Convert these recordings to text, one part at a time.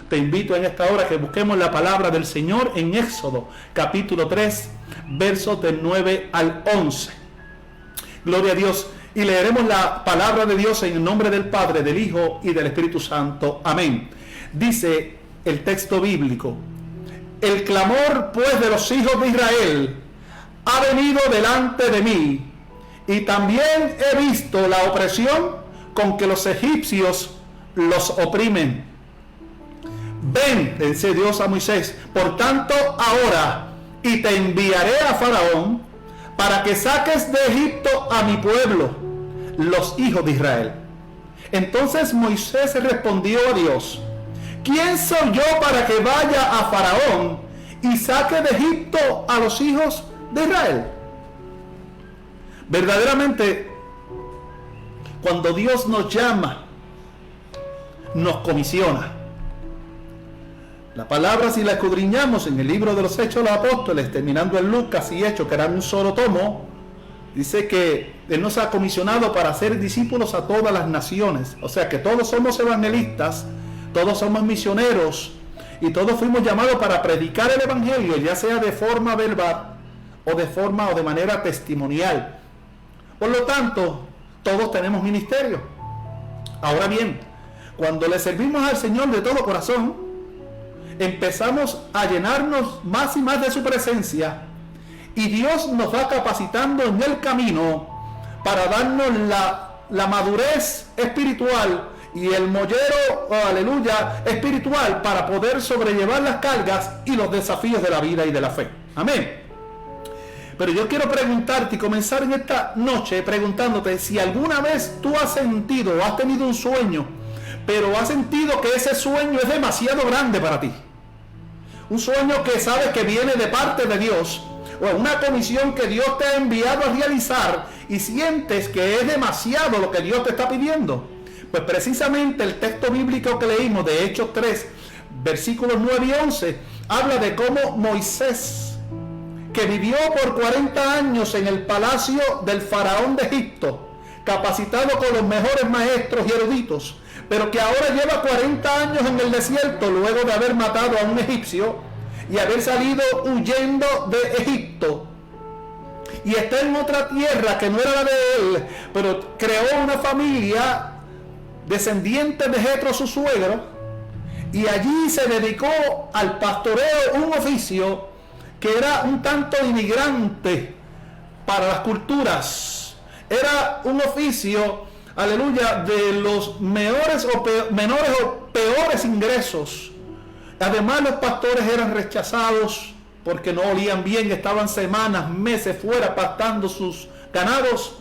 te invito en esta hora que busquemos la palabra del Señor en Éxodo, capítulo 3, versos del 9 al 11. Gloria a Dios. Y leeremos la palabra de Dios en el nombre del Padre, del Hijo y del Espíritu Santo. Amén. Dice el texto bíblico: el clamor pues de los hijos de Israel ha venido delante de mí, y también he visto la opresión con que los egipcios los oprimen. Ven, le dice Dios a Moisés, por tanto ahora, y te enviaré a Faraón para que saques de Egipto a mi pueblo, los hijos de Israel. Entonces Moisés respondió a Dios: ¿quién soy yo para que vaya a Faraón y saque de Egipto a los hijos de Israel? Verdaderamente, cuando Dios nos llama, nos comisiona. La palabra, si la escudriñamos en el libro de los Hechos de los Apóstoles, terminando en Lucas y Hechos, que eran un solo tomo, dice que Él nos ha comisionado para hacer discípulos a todas las naciones. O sea que todos somos evangelistas, todos somos misioneros, y todos fuimos llamados para predicar el evangelio, ya sea de forma verbal o de manera testimonial. Por lo tanto, todos tenemos ministerio. Ahora bien, cuando le servimos al Señor de todo corazón, empezamos a llenarnos más y más de su presencia, y Dios nos va capacitando en el camino para darnos la madurez espiritual y el mollero, aleluya, espiritual, para poder sobrellevar las cargas y los desafíos de la vida y de la fe. Amén. Pero yo quiero preguntarte y comenzar en esta noche preguntándote si alguna vez tú has sentido o has tenido un sueño, pero has sentido que ese sueño es demasiado grande para ti. Un sueño que sabes que viene de parte de Dios, o una comisión que Dios te ha enviado a realizar, y sientes que es demasiado lo que Dios te está pidiendo. Pues precisamente el texto bíblico que leímos de Hechos 3, versículos 9 y 11, habla de cómo Moisés, que vivió por 40 años en el palacio del faraón de Egipto, capacitado con los mejores maestros y eruditos, pero que ahora lleva 40 años en el desierto luego de haber matado a un egipcio y haber salido huyendo de Egipto, y está en otra tierra que no era la de él, pero creó una familia descendiente de Jetro, su suegro, y allí se dedicó al pastoreo, un oficio que era un tanto inmigrante para las culturas. Era un oficio, aleluya, de los menores o peores ingresos. Además, los pastores eran rechazados porque no olían bien, estaban semanas, meses fuera pastando sus ganados.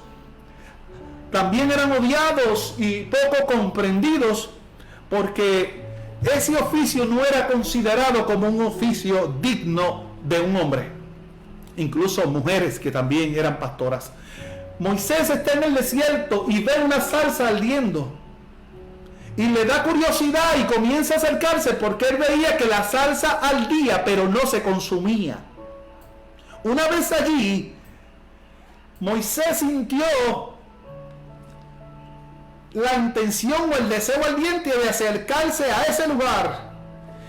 También eran odiados y poco comprendidos porque ese oficio no era considerado como un oficio digno de un hombre. Incluso mujeres que también eran pastoras. Moisés está en el desierto y ve una zarza ardiendo, y le da curiosidad y comienza a acercarse porque él veía que la zarza ardía pero no se consumía. Una vez allí, Moisés sintió la intención o el deseo ardiente de acercarse a ese lugar,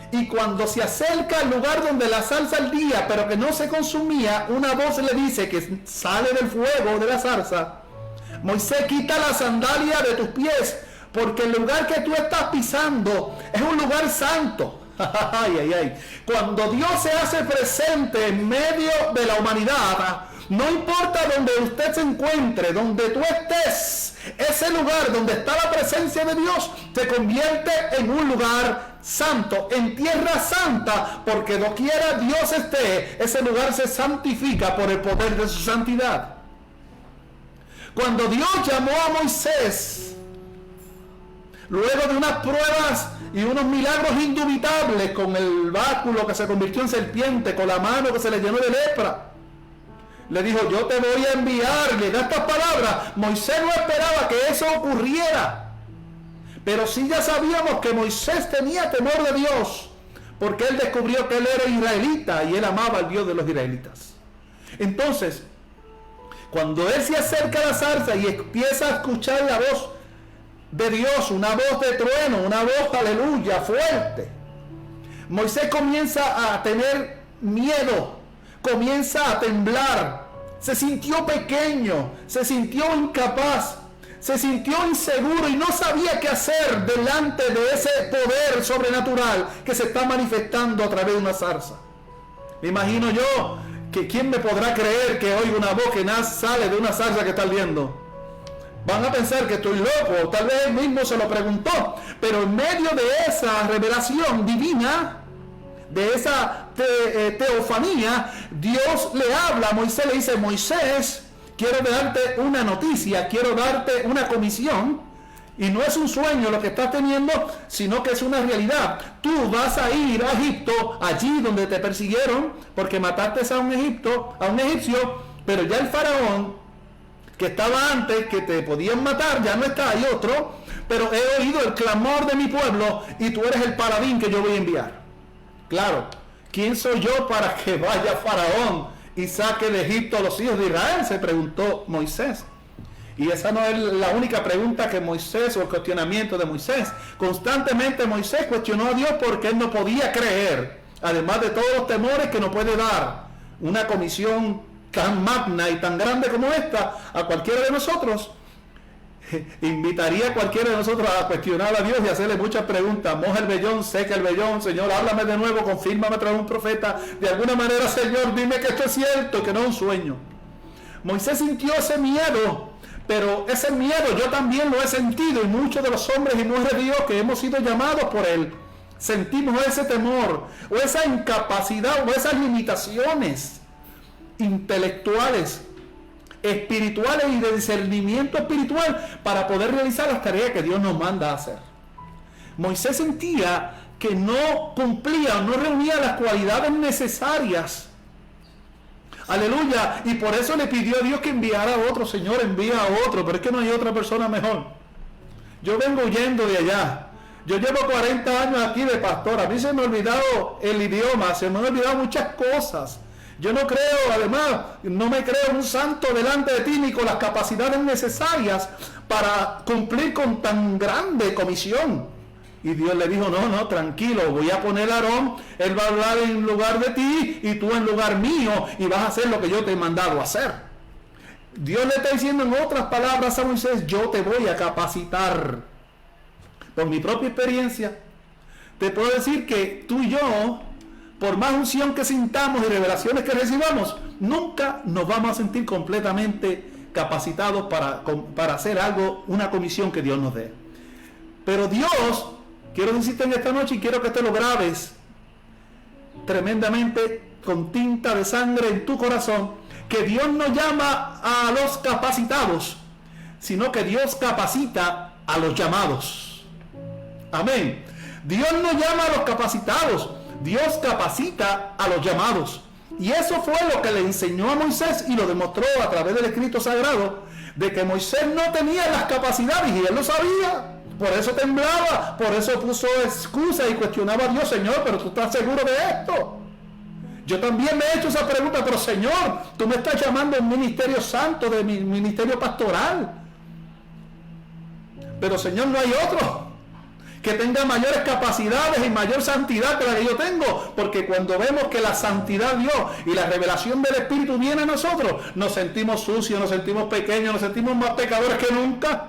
y cuando se acerca al lugar donde la zarza ardía pero que no se consumía, una voz le dice que sale del fuego de la zarza: Moisés, quita la sandalia de tus pies, porque el lugar que tú estás pisando es un lugar santo. Ay, ay, ay. Cuando Dios se hace presente en medio de la humanidad, no importa donde usted se encuentre, donde tú estés, ese lugar donde está la presencia de Dios se convierte en un lugar santo, en tierra santa, porque doquiera Dios esté, ese lugar se santifica por el poder de su santidad. Cuando Dios llamó a Moisés, luego de unas pruebas y unos milagros indubitables, con el báculo que se convirtió en serpiente, con la mano que se le llenó de lepra, le dijo: yo te voy a enviar. Le da estas palabras. Moisés no esperaba que eso ocurriera, pero sí ya sabíamos que Moisés tenía temor de Dios, porque él descubrió que él era israelita y él amaba al Dios de los israelitas. Entonces, cuando él se acerca a la zarza y empieza a escuchar la voz de Dios, una voz de trueno, una voz, aleluya, fuerte, Moisés comienza a tener miedo, comienza a temblar, se sintió pequeño, se sintió incapaz, se sintió inseguro y no sabía qué hacer delante de ese poder sobrenatural que se está manifestando a través de una zarza. Me imagino yo que quién me podrá creer que oiga una voz que sale de una zarza que está ardiendo. Van a pensar que estoy loco, tal vez él mismo se lo preguntó, pero en medio de esa revelación divina, de esa teofanía, Dios le habla a Moisés, le dice: Moisés, quiero darte una noticia, quiero darte una comisión, y no es un sueño lo que estás teniendo, sino que es una realidad. Tú vas a ir a Egipto, allí donde te persiguieron, porque mataste a un egipcio, pero ya el faraón que estaba antes, que te podían matar, ya no está, hay otro, pero he oído el clamor de mi pueblo y tú eres el paladín que yo voy a enviar. Claro, ¿quién soy yo para que vaya Faraón y saque de Egipto a los hijos de Israel?, se preguntó Moisés. Y esa no es la única pregunta que Moisés, o el cuestionamiento de Moisés. Constantemente Moisés cuestionó a Dios porque él no podía creer, además de todos los temores que nos puede dar una comisión tan magna y tan grande como esta a cualquiera de nosotros. Invitaría a cualquiera de nosotros a cuestionar a Dios y hacerle muchas preguntas. Moja el vellón, seca el vellón, Señor, háblame de nuevo, confírmame a través de un profeta. De alguna manera, Señor, dime que esto es cierto, que no es un sueño. Moisés sintió ese miedo, pero ese miedo yo también lo he sentido, y muchos de los hombres y mujeres de Dios que hemos sido llamados por Él, sentimos ese temor, o esa incapacidad, o esas limitaciones intelectuales, espirituales y de discernimiento espiritual para poder realizar las tareas que Dios nos manda a hacer. Moisés sentía que no cumplía, no reunía las cualidades necesarias. Aleluya. Y por eso le pidió a Dios que enviara a otro. Señor, envía a otro, pero es que no hay otra persona mejor. Yo vengo huyendo de allá. Yo llevo 40 años aquí de pastor. A mí se me ha olvidado el idioma, se me han olvidado muchas cosas. Yo no creo, además, no me creo un santo delante de ti, ni con las capacidades necesarias para cumplir con tan grande comisión. Y Dios le dijo: no, tranquilo, voy a poner a Aarón, él va a hablar en lugar de ti y tú en lugar mío, y vas a hacer lo que yo te he mandado a hacer. Dios le está diciendo en otras palabras a Moisés: yo te voy a capacitar. Por mi propia experiencia, te puedo decir que tú y yo, por más unción que sintamos y revelaciones que recibamos, nunca nos vamos a sentir completamente capacitados para hacer algo, una comisión que Dios nos dé. Pero Dios, quiero decirte en esta noche, y quiero que te lo grabes tremendamente con tinta de sangre en tu corazón, que Dios no llama a los capacitados, sino que Dios capacita a los llamados. Amén. Dios no llama a los capacitados, Dios capacita a los llamados. Y eso fue lo que le enseñó a Moisés y lo demostró a través del escrito sagrado, de que Moisés no tenía las capacidades y él lo sabía. Por eso temblaba, por eso puso excusa y cuestionaba a Dios: Señor, pero tú estás seguro de esto. Yo también me he hecho esa pregunta: pero Señor, tú me estás llamando a un ministerio santo, de mi ministerio pastoral. Pero Señor, no hay otro que tenga mayores capacidades y mayor santidad que la que yo tengo, porque cuando vemos que la santidad de Dios y la revelación del Espíritu viene a nosotros, nos sentimos sucios, nos sentimos pequeños, nos sentimos más pecadores que nunca,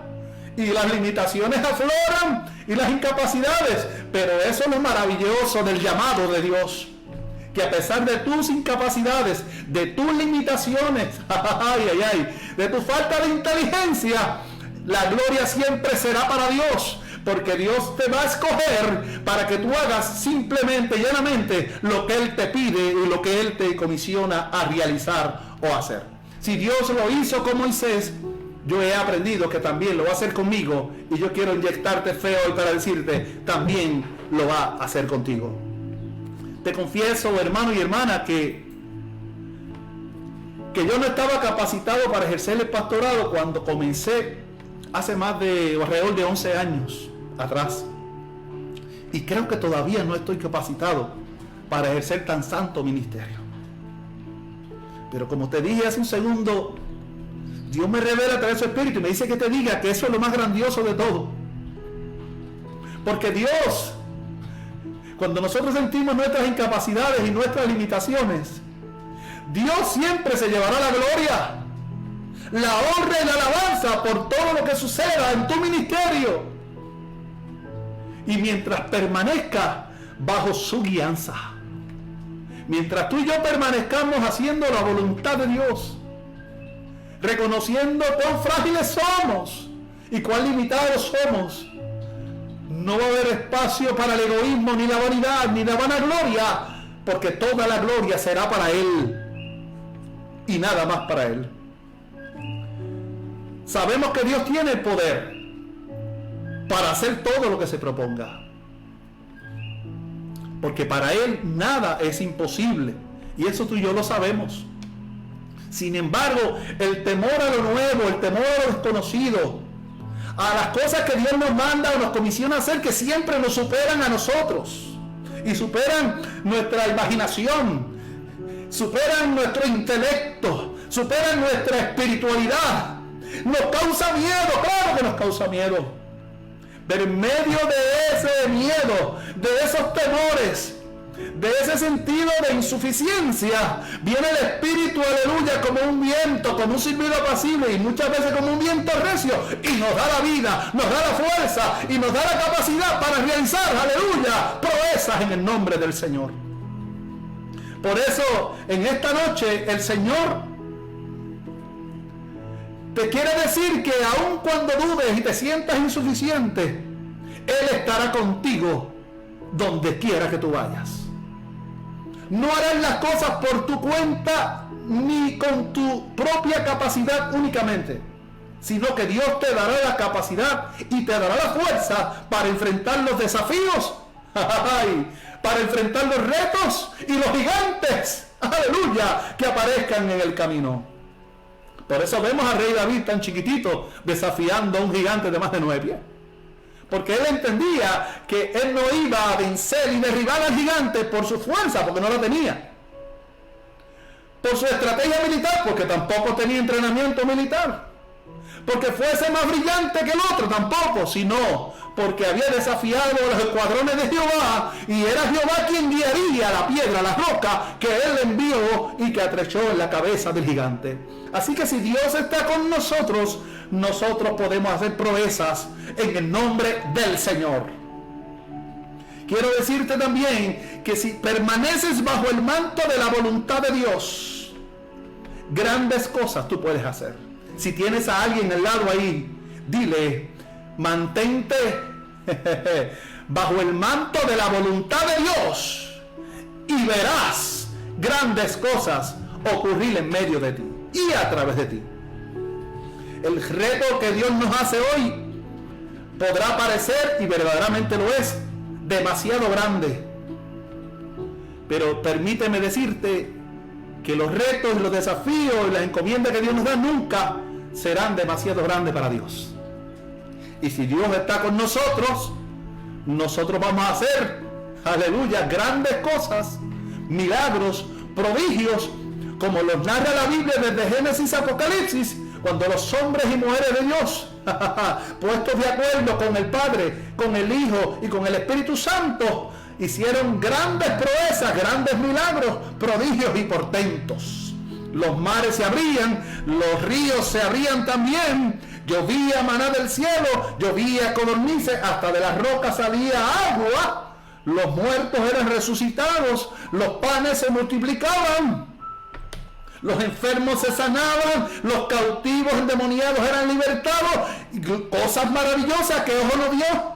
y las limitaciones afloran y las incapacidades. Pero eso es lo maravilloso del llamado de Dios, que a pesar de tus incapacidades, de tus limitaciones, de tu falta de inteligencia, la gloria siempre será para Dios, porque Dios te va a escoger para que tú hagas simplemente, llanamente, lo que Él te pide y lo que Él te comisiona a realizar o hacer. Si Dios lo hizo con Moisés, yo he aprendido que también lo va a hacer conmigo, y yo quiero inyectarte fe hoy para decirte: también lo va a hacer contigo. Te confieso, hermano y hermana, que yo no estaba capacitado para ejercer el pastorado cuando comencé hace más de alrededor de 11 años atrás, y creo que todavía no estoy capacitado para ejercer tan santo ministerio. Pero como te dije hace un segundo, Dios me revela a través de su Espíritu y me dice que te diga que eso es lo más grandioso de todo, porque Dios, cuando nosotros sentimos nuestras incapacidades y nuestras limitaciones, Dios siempre se llevará la gloria, la honra y la alabanza por todo lo que suceda en tu ministerio. Y mientras permanezca bajo su guianza, mientras tú y yo permanezcamos haciendo la voluntad de Dios, reconociendo cuán frágiles somos y cuán limitados somos, no va a haber espacio para el egoísmo, ni la vanidad, ni la vanagloria, porque toda la gloria será para Él y nada más para Él. Sabemos que Dios tiene el poder para hacer todo lo que se proponga, porque para Él nada es imposible, y eso tú y yo lo sabemos. Sin embargo, el temor a lo nuevo, el temor a lo desconocido, a las cosas que Dios nos manda o nos comisiona a hacer, que siempre nos superan a nosotros y superan nuestra imaginación, superan nuestro intelecto, superan nuestra espiritualidad, nos causa miedo. Claro que nos causa miedo. Pero en medio de ese miedo, de esos temores, de ese sentido de insuficiencia, viene el Espíritu, aleluya, como un viento, como un silbido apacible y muchas veces como un viento recio, y nos da la vida, nos da la fuerza y nos da la capacidad para realizar, aleluya, proezas en el nombre del Señor. Por eso, en esta noche, el Señor te quiere decir que aun cuando dudes y te sientas insuficiente, Él estará contigo donde quiera que tú vayas. No harás las cosas por tu cuenta ni con tu propia capacidad únicamente, sino que Dios te dará la capacidad y te dará la fuerza para enfrentar los desafíos, para enfrentar los retos y los gigantes, aleluya, que aparezcan en el camino. Por eso vemos al rey David tan chiquitito desafiando a un gigante de más de 9 pies. Porque él entendía que él no iba a vencer y derribar al gigante por su fuerza, porque no la tenía. Por su estrategia militar, porque tampoco tenía entrenamiento militar. Porque fuese más brillante que el otro, tampoco, sino porque había desafiado a los escuadrones de Jehová, y era Jehová quien guiaría la piedra, la roca que él envió y que atrechó en la cabeza del gigante. Así que si Dios está con nosotros, nosotros podemos hacer proezas en el nombre del Señor. Quiero decirte también que si permaneces bajo el manto de la voluntad de Dios, grandes cosas tú puedes hacer. Si tienes a alguien al lado ahí, dile: mantente bajo el manto de la voluntad de Dios y verás grandes cosas ocurrir en medio de ti y a través de ti. El reto que Dios nos hace hoy podrá parecer, y verdaderamente lo es, demasiado grande. Pero permíteme decirte que los retos, los desafíos y las encomiendas que Dios nos da nunca serán demasiado grandes para Dios. Y si Dios está con nosotros, nosotros vamos a hacer, aleluya, grandes cosas, milagros, prodigios, como los narra la Biblia desde Génesis a Apocalipsis, cuando los hombres y mujeres de Dios, puestos de acuerdo con el Padre, con el Hijo y con el Espíritu Santo, hicieron grandes proezas, grandes milagros, prodigios y portentos. Los mares se abrían, los ríos se abrían también, llovía maná del cielo, llovía codornices, hasta de las rocas salía agua, los muertos eran resucitados, los panes se multiplicaban, los enfermos se sanaban, los cautivos endemoniados eran libertados, cosas maravillosas que ojo no vio,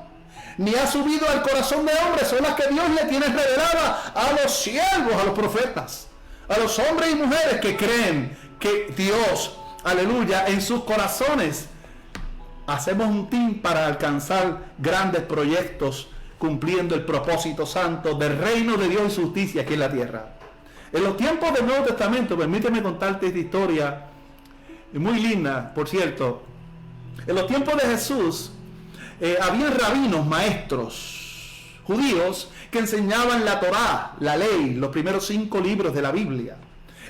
ni ha subido al corazón de hombre, son las que Dios le tiene reveladas a los siervos, a los profetas, a los hombres y mujeres que creen que Dios, aleluya, en sus corazones hacemos un team para alcanzar grandes proyectos, cumpliendo el propósito santo del reino de Dios y su justicia aquí en la tierra. En los tiempos del Nuevo Testamento, permíteme contarte esta historia muy linda, por cierto. En los tiempos de Jesús, había rabinos, maestros judíos que enseñaban la Torá, la ley, los primeros 5 libros de la Biblia.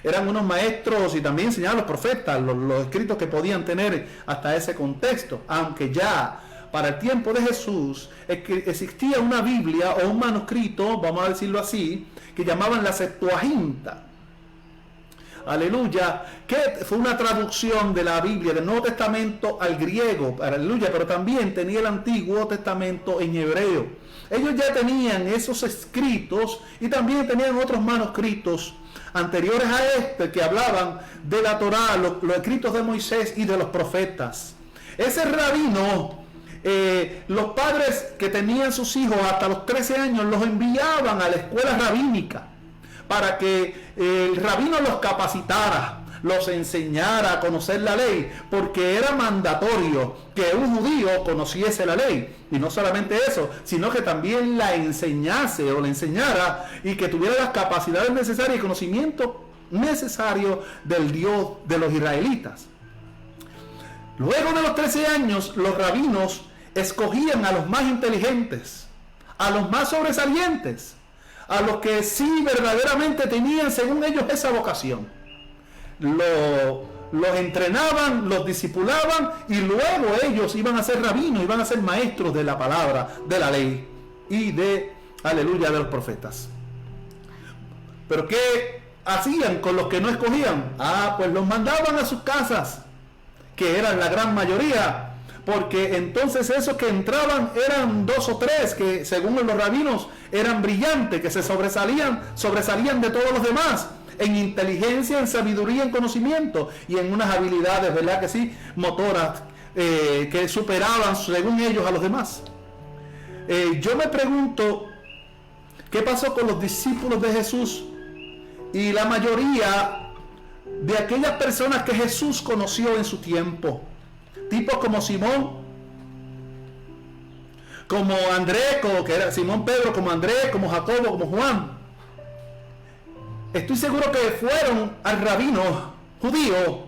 Eran unos maestros y también enseñaban los profetas, los escritos que podían tener hasta ese contexto, aunque ya para el tiempo de Jesús, existía una Biblia o un manuscrito, vamos a decirlo así, que llamaban la Septuaginta. Aleluya, que fue una traducción de la Biblia del Nuevo Testamento al griego, aleluya, pero también tenía el Antiguo Testamento en hebreo. Ellos ya tenían esos escritos y también tenían otros manuscritos anteriores a este que hablaban de la Torá, los escritos de Moisés y de los profetas. Ese rabino, los padres que tenían sus hijos hasta los 13 años los enviaban a la escuela rabínica para que el rabino los capacitara, los enseñara a conocer la ley, porque era mandatorio que un judío conociese la ley. Y no solamente eso, sino que también la enseñase o la enseñara y que tuviera las capacidades necesarias y conocimiento necesario del Dios de los israelitas. Luego de los 13 años, los rabinos escogían a los más inteligentes, a los más sobresalientes, a los que sí verdaderamente tenían, según ellos, esa vocación. Los entrenaban, los discipulaban y luego ellos iban a ser rabinos, iban a ser maestros de la palabra, de la ley y de, aleluya, de los profetas. ¿Pero qué hacían con los que no escogían? Pues los mandaban a sus casas, que eran la gran mayoría, porque entonces esos que entraban eran 2 o 3 que según los rabinos eran brillantes, que se sobresalían de todos los demás en inteligencia, en sabiduría, en conocimiento y en unas habilidades, ¿verdad que sí?, motoras, que superaban según ellos a los demás. Yo me pregunto, ¿qué pasó con los discípulos de Jesús y la mayoría de aquellas personas que Jesús conoció en su tiempo? Tipos como Simón, como Andrés, que era Simón Pedro, como Andrés, como Jacobo, como Juan. Estoy seguro que fueron al rabino judío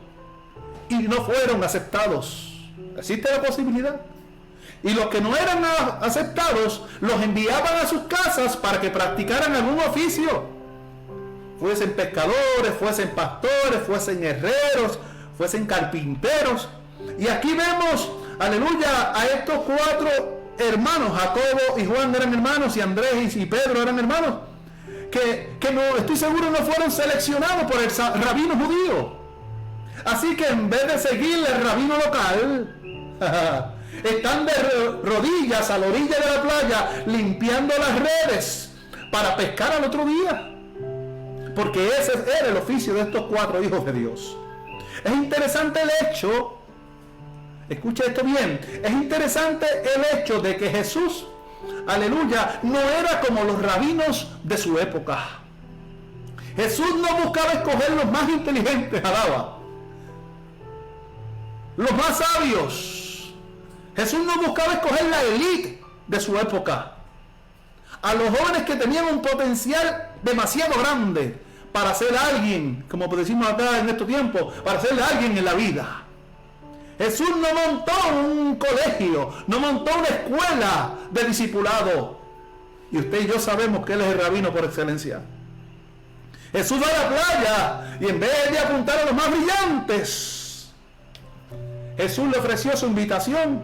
y no fueron aceptados. Existe la posibilidad. Y los que no eran aceptados, los enviaban a sus casas para que practicaran algún oficio. Fuesen pescadores, fuesen pastores, fuesen herreros, fuesen carpinteros. Y aquí vemos, aleluya, a estos 4 hermanos, Jacobo y Juan eran hermanos, y Andrés y Pedro eran hermanos, que no, estoy seguro no fueron seleccionados por el rabino judío. Así que en vez de seguirle al rabino local, están de rodillas a la orilla de la playa limpiando las redes para pescar al otro día. Porque ese era el oficio de estos 4 hijos de Dios. Es interesante el hecho, escucha esto bien, es interesante el hecho de que Jesús, aleluya, no era como los rabinos de su época. Jesús no buscaba escoger los más inteligentes, alaba, los más sabios. Jesús no buscaba escoger la élite de su época, a los jóvenes que tenían un potencial demasiado grande para ser alguien, como decimos acá en estos tiempos, para ser alguien en la vida. Jesús no montó un colegio, no montó una escuela de discipulado. Y usted y yo sabemos que Él es el rabino por excelencia. Jesús va a la playa y en vez de apuntar a los más brillantes, Jesús le ofreció su invitación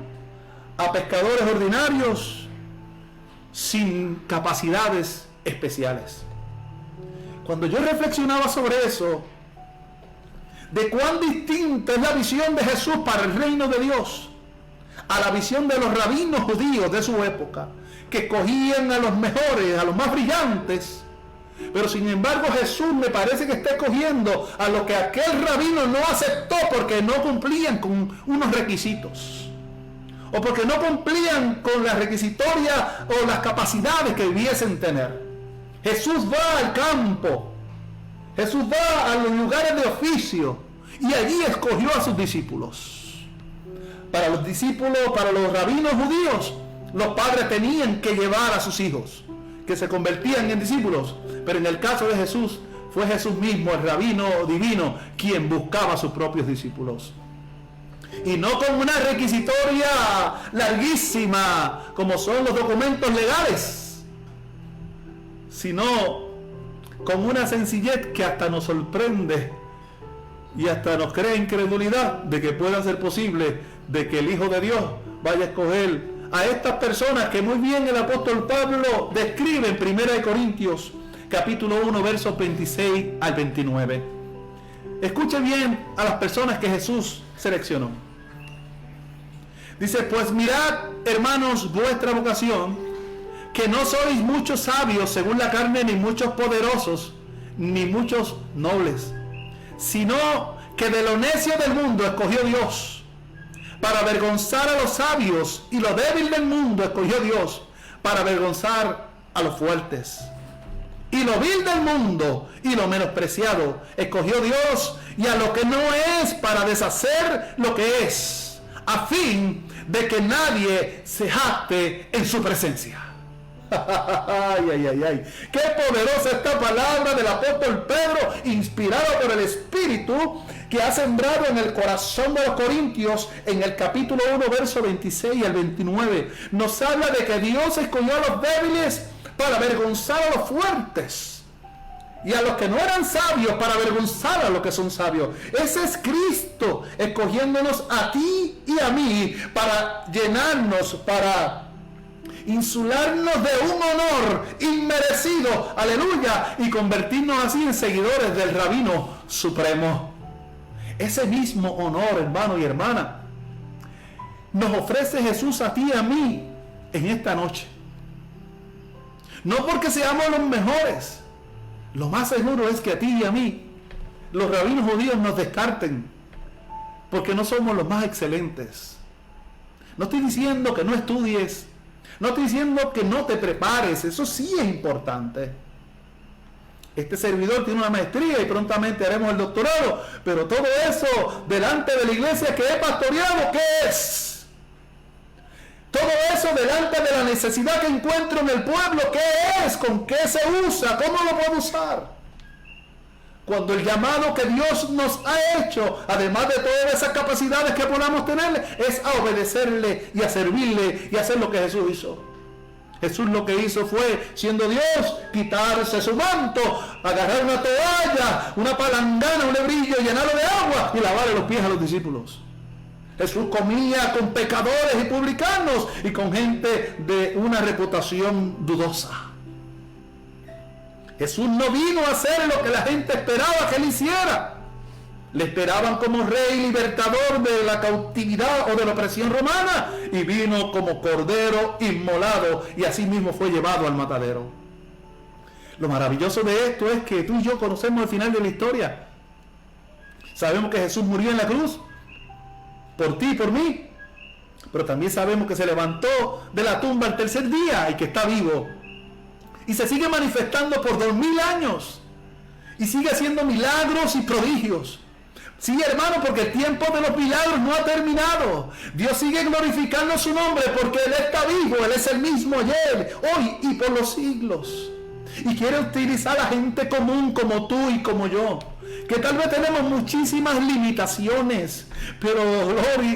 a pescadores ordinarios sin capacidades especiales. Cuando yo reflexionaba sobre eso, de cuán distinta es la visión de Jesús para el reino de Dios a la visión de los rabinos judíos de su época, que escogían a los mejores, a los más brillantes, pero sin embargo Jesús me parece que está escogiendo a los que aquel rabino no aceptó porque no cumplían con unos requisitos, o porque no cumplían con la requisitoria o las capacidades que debiesen tener. Jesús va al campo, Jesús va a los lugares de oficio y allí escogió a sus discípulos. Para los discípulos, para los rabinos judíos, los padres tenían que llevar a sus hijos, que se convertían en discípulos. Pero en el caso de Jesús, fue Jesús mismo, el rabino divino, quien buscaba a sus propios discípulos. Y no con una requisitoria larguísima, como son los documentos legales, sino con una sencillez que hasta nos sorprende y hasta nos crea incredulidad de que pueda ser posible de que el Hijo de Dios vaya a escoger a estas personas que muy bien el apóstol Pablo describe en 1 Corintios capítulo 1 versos 26 al 29. Escuche bien a las personas que Jesús seleccionó. Dice: pues mirad, hermanos, vuestra vocación, que no sois muchos sabios según la carne, ni muchos poderosos, ni muchos nobles, sino que de lo necio del mundo escogió Dios para avergonzar a los sabios, y lo débil del mundo escogió Dios para avergonzar a los fuertes. Y lo vil del mundo y lo menospreciado escogió Dios, y a lo que no es, para deshacer lo que es, a fin de que nadie se jacte en su presencia. Ay, ay, ay, ay. Qué poderosa esta palabra del apóstol Pedro, inspirado por el Espíritu, que ha sembrado en el corazón de los corintios en el capítulo 1, verso 26 al 29. Nos habla de que Dios escogió a los débiles para avergonzar a los fuertes, y a los que no eran sabios para avergonzar a los que son sabios. Ese es Cristo escogiéndonos a ti y a mí para llenarnos, para insularnos de un honor inmerecido, aleluya, y convertirnos así en seguidores del Rabino Supremo. Ese mismo honor, hermano y hermana, nos ofrece Jesús a ti y a mí en esta noche. No porque seamos los mejores, lo más seguro es que a ti y a mí los rabinos judíos nos descarten porque no somos los más excelentes. No estoy diciendo que no estudies, no estoy diciendo que no te prepares, eso sí es importante. Este servidor tiene una maestría y prontamente haremos el doctorado, pero todo eso delante de la iglesia que he pastoreado, ¿qué es? Todo eso delante de la necesidad que encuentro en el pueblo, ¿qué es? ¿Con qué se usa? ¿Cómo lo puedo usar? Cuando el llamado que Dios nos ha hecho, además de todas esas capacidades que podamos tener, es a obedecerle y a servirle y a hacer lo que Jesús hizo. Jesús lo que hizo fue, siendo Dios, quitarse su manto, agarrar una toalla, una palangana, un lebrillo, llenarlo de agua y lavarle los pies a los discípulos. Jesús comía con pecadores y publicanos y con gente de una reputación dudosa. Jesús no vino a hacer lo que la gente esperaba que él hiciera. Le esperaban como rey libertador de la cautividad o de la opresión romana, y vino como cordero inmolado, y así mismo fue llevado al matadero. Lo maravilloso de esto es que tú y yo conocemos el final de la historia. Sabemos que Jesús murió en la cruz por ti y por mí, pero también sabemos que se levantó de la tumba al tercer día y que está vivo y se sigue manifestando por 2000 años y sigue haciendo milagros y prodigios. Sí, hermano, porque el tiempo de los milagros no ha terminado. Dios sigue glorificando su nombre porque Él está vivo. Él es el mismo ayer, hoy y por los siglos. Y quiere utilizar a gente común como tú y como yo, que tal vez tenemos muchísimas limitaciones, pero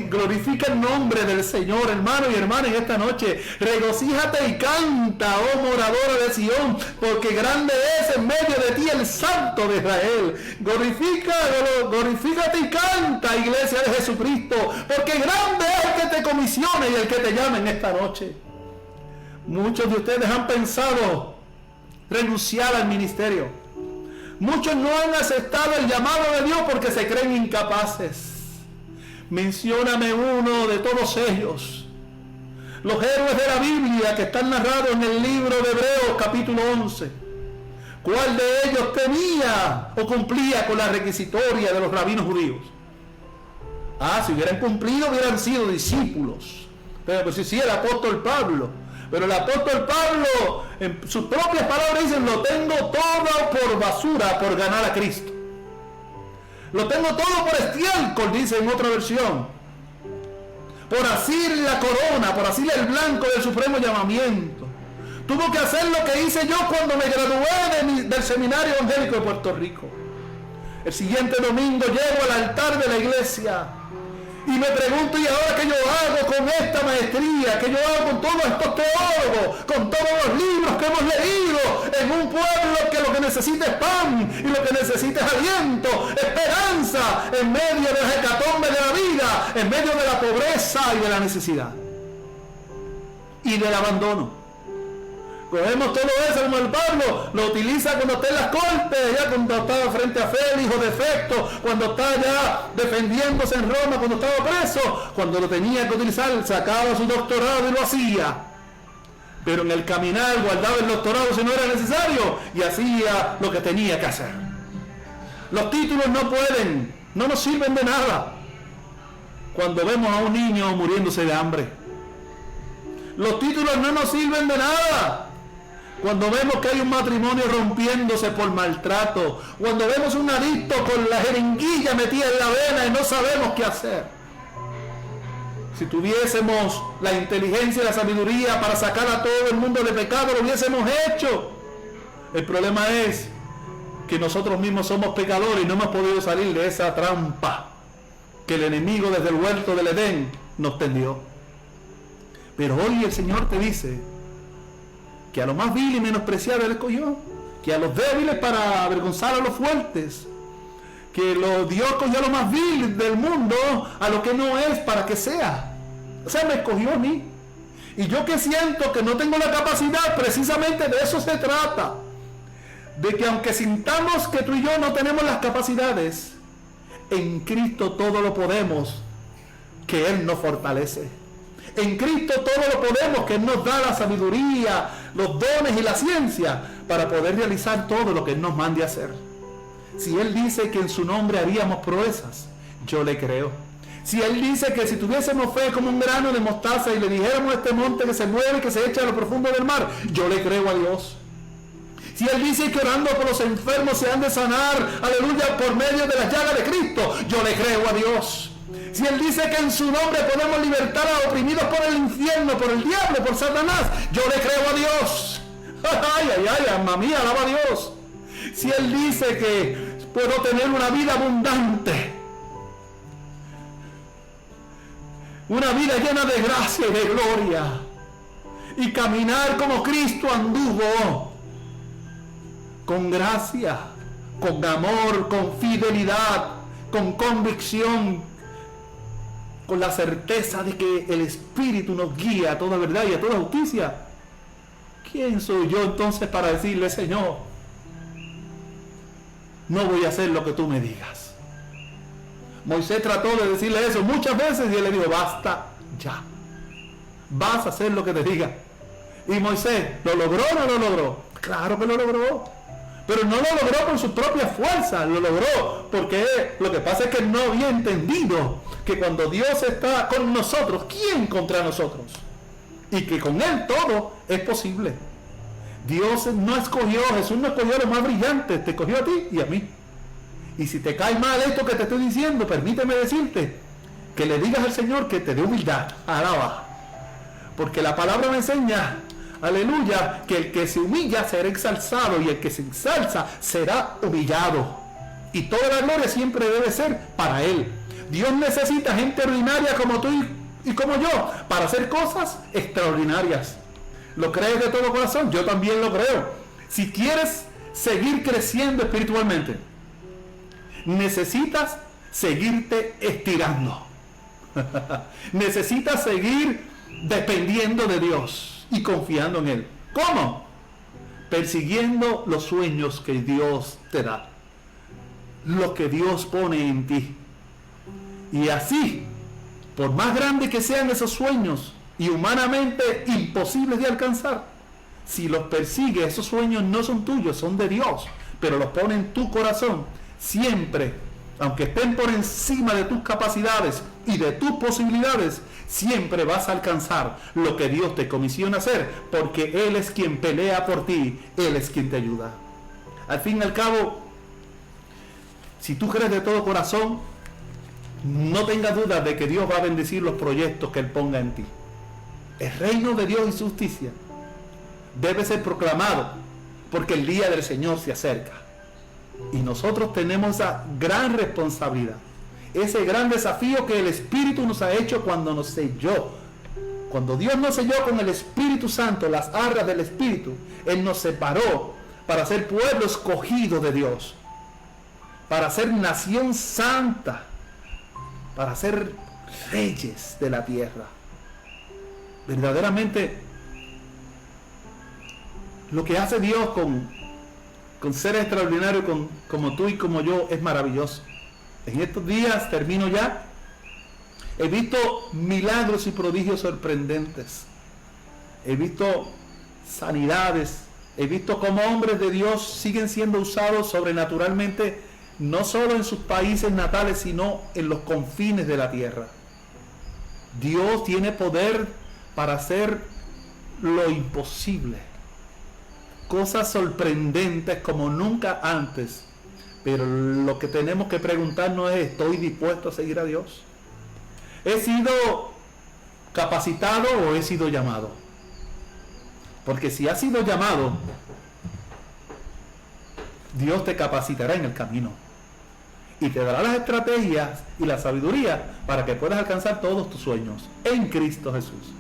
glorifica el nombre del Señor, hermano y hermana, en esta noche. Regocíjate y canta, oh moradora de Sión, porque grande es en medio de ti el Santo de Israel. Glorifícate y canta, iglesia de Jesucristo, porque grande es el que te comisiona y el que te llama en esta noche. Muchos de ustedes han pensado renunciar al ministerio. Muchos no han aceptado el llamado de Dios porque se creen incapaces. Mencióname uno de todos ellos. Los héroes de la Biblia que están narrados en el libro de Hebreos capítulo 11. ¿Cuál de ellos tenía o cumplía con la requisitoria de los rabinos judíos? Si hubieran cumplido, hubieran sido discípulos. Pero pues sí, el apóstol Pablo. Pero el apóstol Pablo, en sus propias palabras, dice: lo tengo todo por basura por ganar a Cristo. Lo tengo todo por estiércol, dice en otra versión. Por asir la corona, por asir el blanco del supremo llamamiento. Tuvo que hacer lo que hice yo cuando me gradué del Seminario Evangélico de Puerto Rico. El siguiente domingo llego al altar de la iglesia y me pregunto: ¿y ahora qué yo hago con esta maestría? ¿Qué yo hago con todos estos teólogos? Con todos los libros que hemos leído en un pueblo que lo que necesita es pan, y lo que necesita es aliento, esperanza, en medio de las hecatombes de la vida, en medio de la pobreza y de la necesidad, y del abandono. Cogemos todo eso como el Pablo lo utiliza cuando está en las cortes, ya cuando estaba frente a Félix o de Festo, cuando está ya defendiéndose en Roma, cuando estaba preso, cuando lo tenía que utilizar, sacaba su doctorado y lo hacía. Pero en el caminar guardaba el doctorado si no era necesario y hacía lo que tenía que hacer. Los títulos no nos sirven de nada cuando vemos a un niño muriéndose de hambre. Los títulos no nos sirven de nada cuando vemos que hay un matrimonio rompiéndose por maltrato, cuando vemos un adicto con la jeringuilla metida en la vena y no sabemos qué hacer. Si tuviésemos la inteligencia y la sabiduría para sacar a todo el mundo de pecado, lo hubiésemos hecho. El problema es que nosotros mismos somos pecadores y no hemos podido salir de esa trampa que el enemigo desde el huerto del Edén nos tendió. Pero hoy el Señor te dice que a lo más vil y menospreciado Él escogió, que a los débiles para avergonzar a los fuertes, que Dios escogió a lo más vil del mundo, a lo que no es para que sea. O sea, me escogió a mí. Y yo que siento que no tengo la capacidad, precisamente de eso se trata. De que aunque sintamos que tú y yo no tenemos las capacidades, en Cristo todo lo podemos, que Él nos fortalece. En Cristo todo lo podemos, que Él nos da la sabiduría, los dones y la ciencia para poder realizar todo lo que Él nos mande a hacer. Si Él dice que en su nombre haríamos proezas, yo le creo. Si Él dice que si tuviésemos fe como un grano de mostaza y le dijéramos a este monte que se mueve, que se echa a lo profundo del mar, yo le creo a Dios. Si Él dice que orando por los enfermos se han de sanar, aleluya, por medio de las llagas de Cristo, yo le creo a Dios. Si Él dice que en su nombre podemos libertar a oprimidos por el infierno, por el diablo, por Satanás, yo le creo a Dios. Ay, ay, ay, alma mía, alaba a Dios. Si Él dice que puedo tener una vida abundante, una vida llena de gracia y de gloria, y caminar como Cristo anduvo, con gracia, con amor, con fidelidad, con convicción, con la certeza de que el Espíritu nos guía a toda verdad y a toda justicia. ¿Quién soy yo entonces para decirle, Señor, no voy a hacer lo que tú me digas? Moisés trató de decirle eso muchas veces y él le dijo, basta ya, vas a hacer lo que te diga. Y Moisés, ¿lo logró o no lo logró? Claro que lo logró, pero no lo logró con sus propias fuerzas, lo logró porque lo que pasa es que no había entendido que cuando Dios está con nosotros, ¿quién contra nosotros? Y que con Él todo es posible. Dios no escogió, Jesús no escogió a los más brillantes, te escogió a ti y a mí. Y si te cae mal esto que te estoy diciendo, permíteme decirte que le digas al Señor que te dé humildad, alaba. Porque la palabra me enseña, aleluya, que el que se humilla será exalzado y el que se ensalza será humillado. Y toda la gloria siempre debe ser para Él. Dios necesita gente ordinaria como tú y como yo para hacer cosas extraordinarias. ¿Lo crees de todo corazón? Yo también lo creo. Si quieres seguir creciendo espiritualmente, necesitas seguirte estirando. Necesitas seguir dependiendo de Dios y confiando en Él. ¿Cómo? Persiguiendo los sueños que Dios te da, lo que Dios pone en ti. Y así, por más grandes que sean esos sueños y humanamente imposibles de alcanzar, si los persigues, esos sueños no son tuyos, son de Dios, pero los pone en tu corazón. Siempre, aunque estén por encima de tus capacidades y de tus posibilidades, siempre vas a alcanzar lo que Dios te comisiona hacer, porque Él es quien pelea por ti, Él es quien te ayuda. Al fin y al cabo, si tú crees de todo corazón, no tengas duda de que Dios va a bendecir los proyectos que Él ponga en ti. El reino de Dios y su justicia debe ser proclamado, porque el día del Señor se acerca. Y nosotros tenemos esa gran responsabilidad, ese gran desafío que el Espíritu nos ha hecho cuando nos selló. Cuando Dios nos selló con el Espíritu Santo, las arras del Espíritu, Él nos separó para ser pueblo escogido de Dios, para ser nación santa, para ser reyes de la tierra. Verdaderamente, lo que hace Dios con seres extraordinarios como tú y como yo es maravilloso. En estos días, termino ya, he visto milagros y prodigios sorprendentes. He visto sanidades. He visto cómo hombres de Dios siguen siendo usados sobrenaturalmente, no solo en sus países natales, sino en los confines de la tierra. Dios tiene poder para hacer lo imposible. Cosas sorprendentes como nunca antes. Pero lo que tenemos que preguntarnos es, ¿estoy dispuesto a seguir a Dios? ¿He sido capacitado o he sido llamado? Porque si has sido llamado, Dios te capacitará en el camino. Y te dará las estrategias y la sabiduría para que puedas alcanzar todos tus sueños en Cristo Jesús.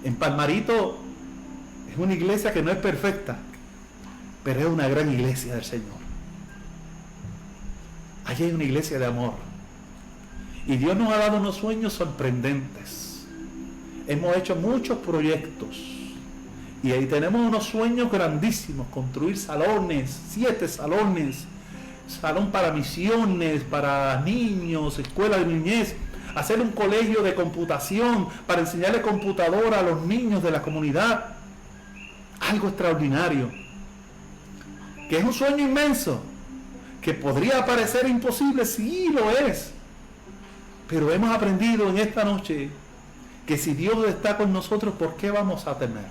En Palmarito es una iglesia que no es perfecta, pero es una gran iglesia del Señor. Allí hay una iglesia de amor. Y Dios nos ha dado unos sueños sorprendentes. Hemos hecho muchos proyectos. Y ahí tenemos unos sueños grandísimos. Construir salones, 7 salones. Salón para misiones, para niños, escuela de niñez. Hacer un colegio de computación para enseñarle computadora a los niños de la comunidad. Algo extraordinario. Que es un sueño inmenso. Que podría parecer imposible, sí lo es. Pero hemos aprendido en esta noche que si Dios está con nosotros, ¿por qué vamos a temer?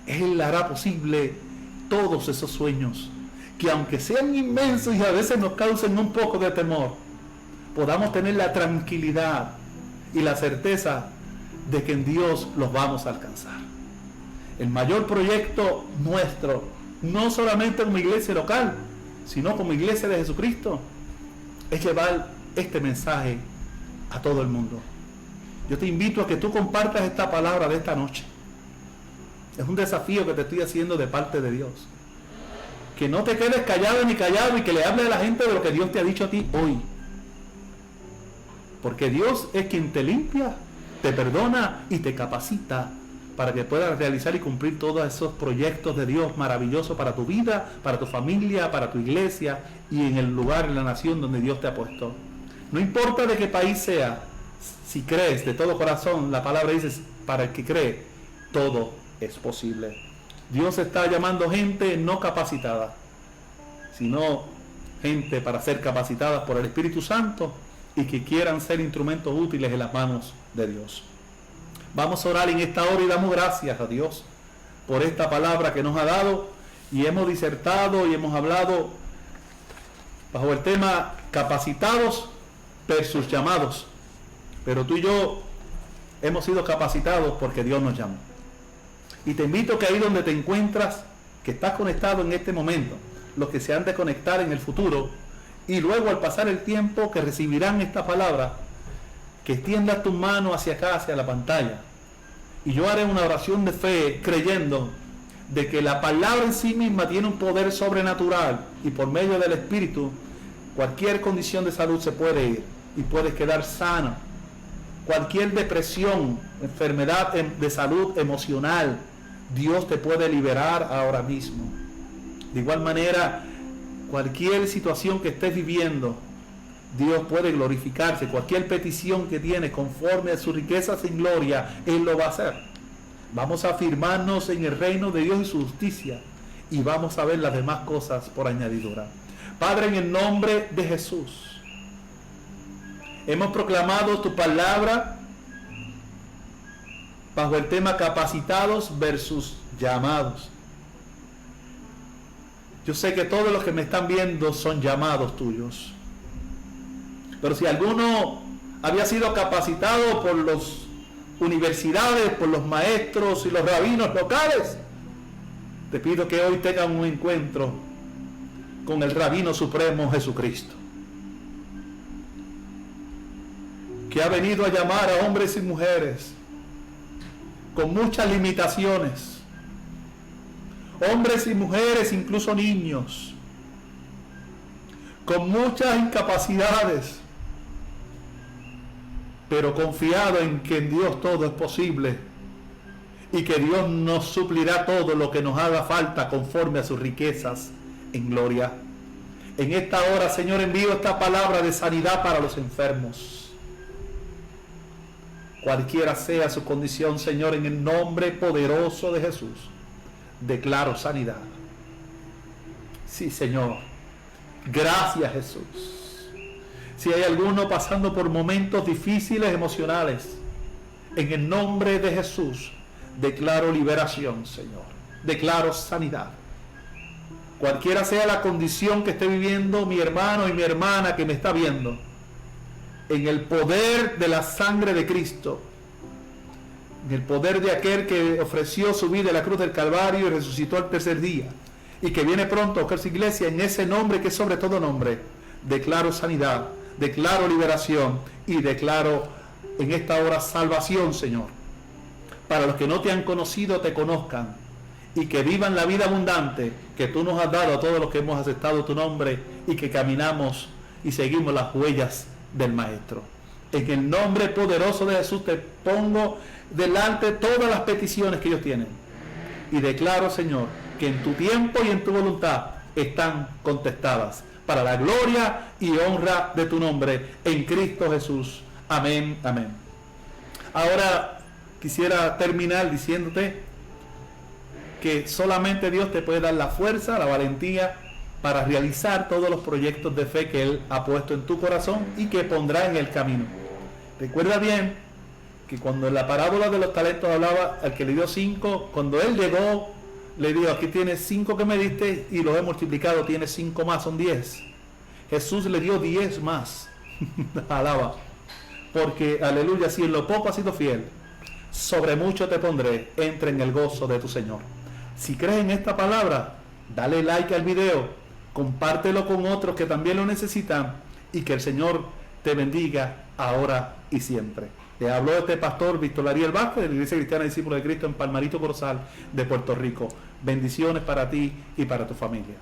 Él hará posible todos esos sueños, que aunque sean inmensos y a veces nos causen un poco de temor, podamos tener la tranquilidad y la certeza de que en Dios los vamos a alcanzar. El mayor proyecto nuestro, no solamente como iglesia local, sino como iglesia de Jesucristo, es llevar este mensaje a todo el mundo. Yo te invito a que tú compartas esta palabra de esta noche. Es un desafío que te estoy haciendo de parte de Dios. Que no te quedes callado ni callado y que le hables a la gente de lo que Dios te ha dicho a ti hoy. Porque Dios es quien te limpia, te perdona y te capacita para que puedas realizar y cumplir todos esos proyectos de Dios maravillosos para tu vida, para tu familia, para tu iglesia y en el lugar, en la nación donde Dios te ha puesto. No importa de qué país sea, si crees de todo corazón, la palabra dice, para el que cree, todo es posible. Dios está llamando gente no capacitada, sino gente para ser capacitada por el Espíritu Santo y que quieran ser instrumentos útiles en las manos de Dios. Vamos a orar en esta hora y damos gracias a Dios por esta palabra que nos ha dado, y hemos disertado y hemos hablado bajo el tema capacitados versus llamados. Pero tú y yo hemos sido capacitados porque Dios nos llamó. Y te invito que ahí donde te encuentras, que estás conectado en este momento, los que se han de conectar en el futuro, y luego al pasar el tiempo que recibirán esta palabra, que extiendas tu mano hacia acá, hacia la pantalla. Y yo haré una oración de fe creyendo de que la palabra en sí misma tiene un poder sobrenatural y por medio del Espíritu cualquier condición de salud se puede ir y puedes quedar sano. Cualquier depresión, enfermedad de salud emocional, Dios te puede liberar ahora mismo. De igual manera, cualquier situación que estés viviendo, Dios puede glorificarse. Cualquier petición que tienes conforme a sus riquezas en gloria, Él lo va a hacer. Vamos a afirmarnos en el reino de Dios y su justicia y vamos a ver las demás cosas por añadidura. Padre, en el nombre de Jesús, hemos proclamado tu palabra bajo el tema capacitados versus llamados. Yo sé que todos los que me están viendo son llamados tuyos. Pero si alguno había sido capacitado por las universidades, por los maestros y los rabinos locales, te pido que hoy tengan un encuentro con el Rabino Supremo Jesucristo, que ha venido a llamar a hombres y mujeres con muchas limitaciones, hombres y mujeres, incluso niños, con muchas incapacidades, pero confiado en que en Dios todo es posible y que Dios nos suplirá todo lo que nos haga falta conforme a sus riquezas en gloria. En esta hora, Señor, envío esta palabra de sanidad para los enfermos. Cualquiera sea su condición, Señor, en el nombre poderoso de Jesús, declaro sanidad. Sí, Señor. Gracias, Jesús. Si hay alguno pasando por momentos difíciles emocionales, en el nombre de Jesús, declaro liberación, Señor. Declaro sanidad. Cualquiera sea la condición que esté viviendo mi hermano y mi hermana que me está viendo, en el poder de la sangre de Cristo, en el poder de aquel que ofreció su vida en la cruz del Calvario y resucitó al tercer día, y que viene pronto a buscar su iglesia, en ese nombre que es sobre todo nombre, declaro sanidad, declaro liberación y declaro en esta hora salvación, Señor. Para los que no te han conocido, te conozcan y que vivan la vida abundante que tú nos has dado a todos los que hemos aceptado tu nombre y que caminamos y seguimos las huellas del Maestro. En el nombre poderoso de Jesús te pongo delante todas las peticiones que ellos tienen y declaro, Señor, que en tu tiempo y en tu voluntad están contestadas para la gloria y honra de tu nombre en Cristo Jesús. Amén, amén. Ahora quisiera terminar diciéndote que solamente Dios te puede dar la fuerza, la valentía para realizar todos los proyectos de fe que Él ha puesto en tu corazón y que pondrá en el camino. Recuerda bien que cuando en la parábola de los talentos hablaba al que le dio 5, cuando Él llegó, le dijo, aquí tienes 5 que me diste y los he multiplicado, tienes 5 más, son 10. Jesús le dio 10 más. Alaba. Porque, aleluya, si en lo poco has sido fiel, sobre mucho te pondré, entra en el gozo de tu Señor. Si crees en esta palabra, dale like al video, compártelo con otros que también lo necesitan y que el Señor te bendiga ahora y siempre. Le habló este pastor Víctor Ariel Vázquez de la Iglesia Cristiana Discípulos de Cristo en Palmarito Corozal de Puerto Rico. Bendiciones para ti y para tu familia.